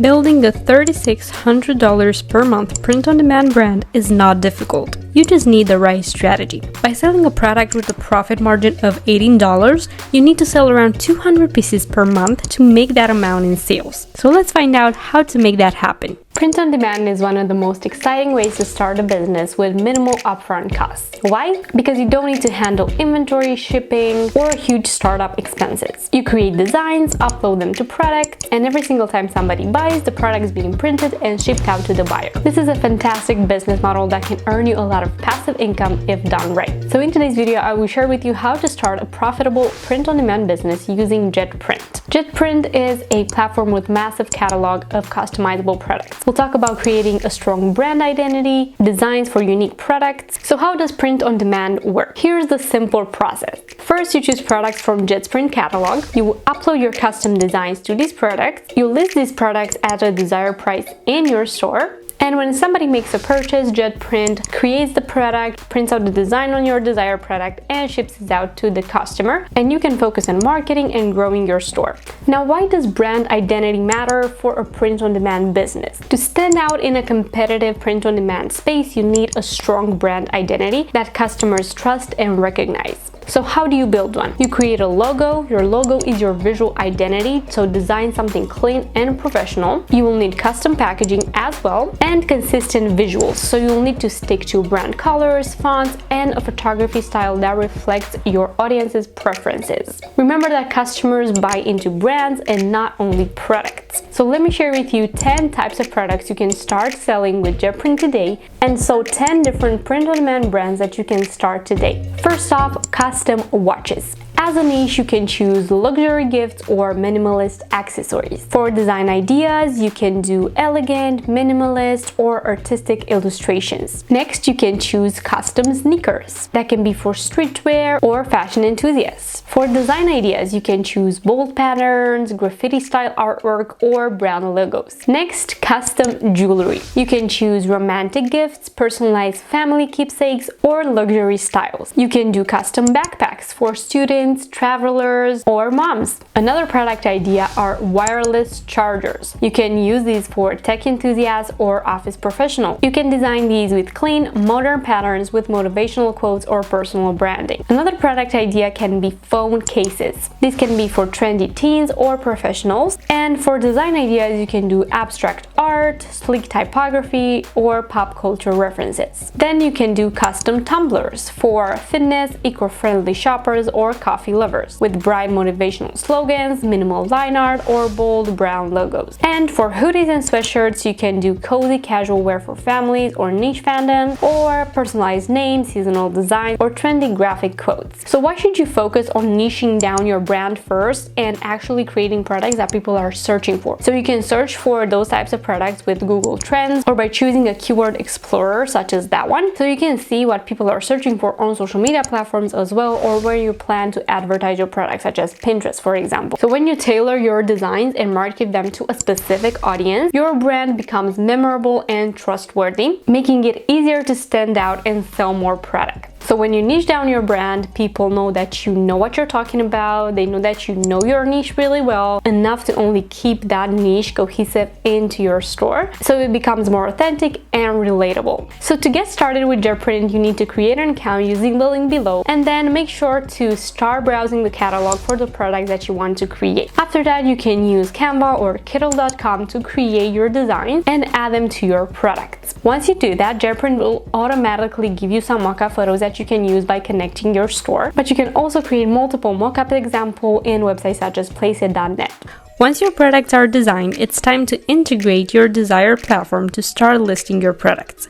Building a $3,600 per month print-on-demand brand is not difficult. You just need the right strategy. By selling a product with a profit margin of $18, you need to sell around 200 pieces per month to make that amount in sales. So let's find out how to make that happen. Print-on-demand is one of the most exciting ways to start a business with minimal upfront costs. Why? Because you don't need to handle inventory, shipping, or huge startup expenses. You create designs, upload them to products, and every single time somebody buys, the product is being printed and shipped out to the buyer. This is a fantastic business model that can earn you a lot of passive income if done right. So in today's video, I will share with you how to start a profitable print-on-demand business using JetPrint. JetPrint is a platform with massive catalog of customizable products. We'll talk about creating a strong brand identity, designs for unique products. So how does print-on-demand work? Here's the simple process. First, you choose products from JetPrint catalog. You will upload your custom designs to these products. You list these products at a desired price in your store. And when somebody makes a purchase, JetPrint creates the product, prints out the design on your desired product, and ships it out to the customer. And you can focus on marketing and growing your store. Now, why does brand identity matter for a print-on-demand business? To stand out in a competitive print-on-demand space, you need a strong brand identity that customers trust and recognize. So how do you build one? You create a logo. Your logo is your visual identity, so design something clean and professional. You will need custom packaging as well and consistent visuals. So you'll need to stick to brand colors, fonts, and a photography style that reflects your audience's preferences. Remember that customers buy into brands and not only products. So let me share with you 10 types of products you can start selling with JetPrint today, and so 10 different print-on-demand brands that you can start today. First off, custom watches. As a niche, you can choose luxury gifts or minimalist accessories. For design ideas, you can do elegant, minimalist, or artistic illustrations. Next, you can choose custom sneakers. That can be for streetwear or fashion enthusiasts. For design ideas, you can choose bold patterns, graffiti-style artwork, or brand logos. Next, custom jewelry. You can choose romantic gifts, personalized family keepsakes, or luxury styles. You can do custom backpacks for students, travelers, or moms. Another product idea are wireless chargers. You can use these for tech enthusiasts or office professionals. You can design these with clean, modern patterns with motivational quotes or personal branding. Another product idea can be phone cases. These can be for trendy teens or professionals. And for design ideas, you can do abstract art, sleek typography, or pop culture references. Then you can do custom tumblers for fitness, eco-friendly shoppers, or coffee lovers with bright motivational slogans, minimal line art, or bold brown logos. And for hoodies and sweatshirts, you can do cozy casual wear for families or niche fandoms, or personalized names, seasonal designs, or trendy graphic quotes. So why should you focus on niching down your brand first and actually creating products that people are searching for? So you can search for those types of products with Google Trends or by choosing a keyword explorer such as that one. So you can see what people are searching for on social media platforms as well, or where you plan to advertise your products, such as Pinterest, for example. So when you tailor your designs and market them to a specific audience, your brand becomes memorable and trustworthy, making it easier to stand out and sell more product. So when you niche down your brand, people know that you know what you're talking about. They know that you know your niche really well, enough to only keep that niche cohesive into your store, so it becomes more authentic and relatable. So to get started with JetPrint, you need to create an account using the link below, and then make sure to start browsing the catalog for the product that you want to create. After that, you can use Canva or Kittl.com to create your designs and add them to your products. Once you do that, JetPrint will automatically give you some mock-up photos that you can use by connecting your store, but you can also create multiple mock-up examples in websites such as placeit.net. Once your products are designed, it's time to integrate your desired platform to start listing your products.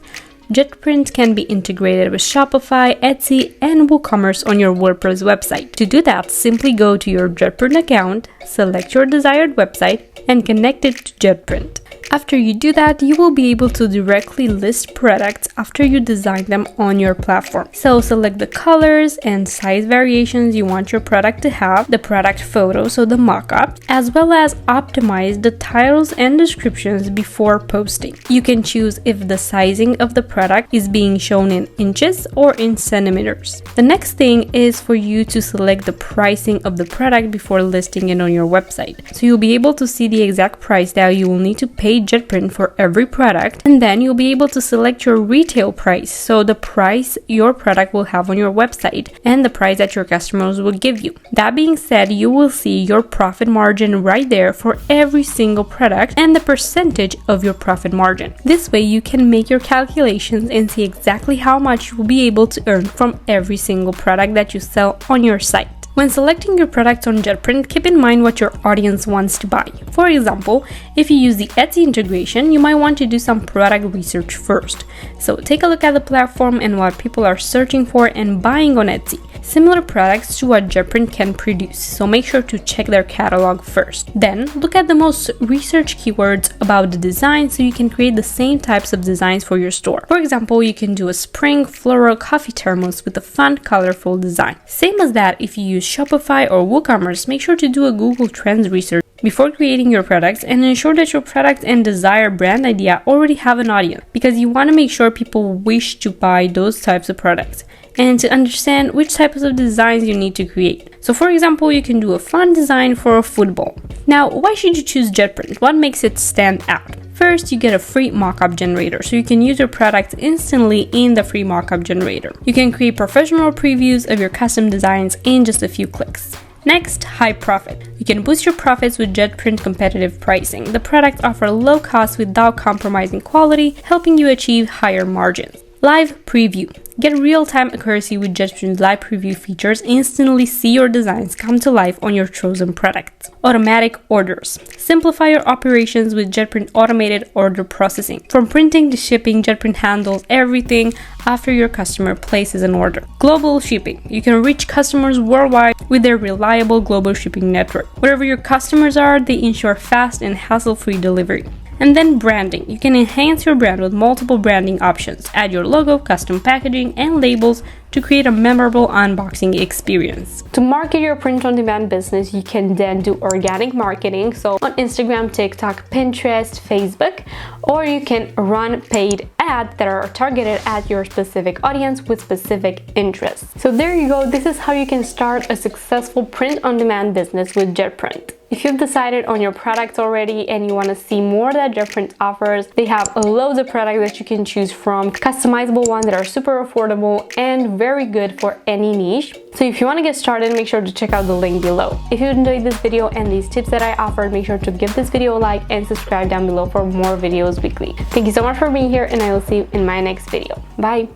JetPrint can be integrated with Shopify, Etsy, and WooCommerce on your WordPress website. To do that, simply go to your JetPrint account, select your desired website, and connect it to JetPrint. After you do that, you will be able to directly list products after you design them on your platform. So select the colors and size variations you want your product to have, the product photo, so the mock-up, as well as optimize the titles and descriptions before posting. You can choose if the sizing of the product is being shown in inches or in centimeters. The next thing is for you to select the pricing of the product before listing it on your website. So you'll be able to see the exact price that you will need to pay JetPrint for every product, and then you'll be able to select your retail price, so the price your product will have on your website and the price that your customers will give you. That being said, you will see your profit margin right there for every single product and the percentage of your profit margin. This way you can make your calculations and see exactly how much you will be able to earn from every single product that you sell on your site. When selecting your products on JetPrint, keep in mind what your audience wants to buy. For example, if you use the Etsy integration, you might want to do some product research first. So take a look at the platform and what people are searching for and buying on Etsy. Similar products to what JetPrint can produce, so make sure to check their catalog first. Then look at the most researched keywords about the design so you can create the same types of designs for your store. For example, you can do a spring floral coffee thermos with a fun, colorful design. Same as that, if you use Shopify or WooCommerce, make sure to do a Google Trends research before creating your products and ensure that your product and desired brand idea already have an audience, because you want to make sure people wish to buy those types of products and to understand which types of designs you need to create. So for example, you can do a fun design for a football. Now, why should you choose JetPrint? What makes it stand out? First, you get a free mockup generator, so you can use your products instantly in the free mockup generator. You can create professional previews of your custom designs in just a few clicks. Next, high profit. You can boost your profits with JetPrint competitive pricing. The products offer low cost without compromising quality, helping you achieve higher margins. Live preview. Get real-time accuracy with JetPrint's live preview features. Instantly see your designs come to life on your chosen products. Automatic orders. Simplify your operations with JetPrint automated order processing. From printing to shipping, JetPrint handles everything after your customer places an order. Global shipping. You can reach customers worldwide with their reliable global shipping network. Wherever your customers are, they ensure fast and hassle-free delivery. And then branding. You can enhance your brand with multiple branding options. Add your logo, custom packaging, and labels to create a memorable unboxing experience. To market your print-on-demand business, you can then do organic marketing, so on Instagram, TikTok, Pinterest, Facebook, or you can run paid ads that are targeted at your specific audience with specific interests. So there you go. This is how you can start a successful print-on-demand business with JetPrint. If you've decided on your products already and you want to see more that JetPrint offers, they have loads of products that you can choose from, customizable ones that are super affordable and very good for any niche. So if you want to get started, make sure to check out the link below. If you enjoyed this video and these tips that I offered, make sure to give this video a like and subscribe down below for more videos weekly. Thank you so much for being here, and I will see you in my next video. Bye!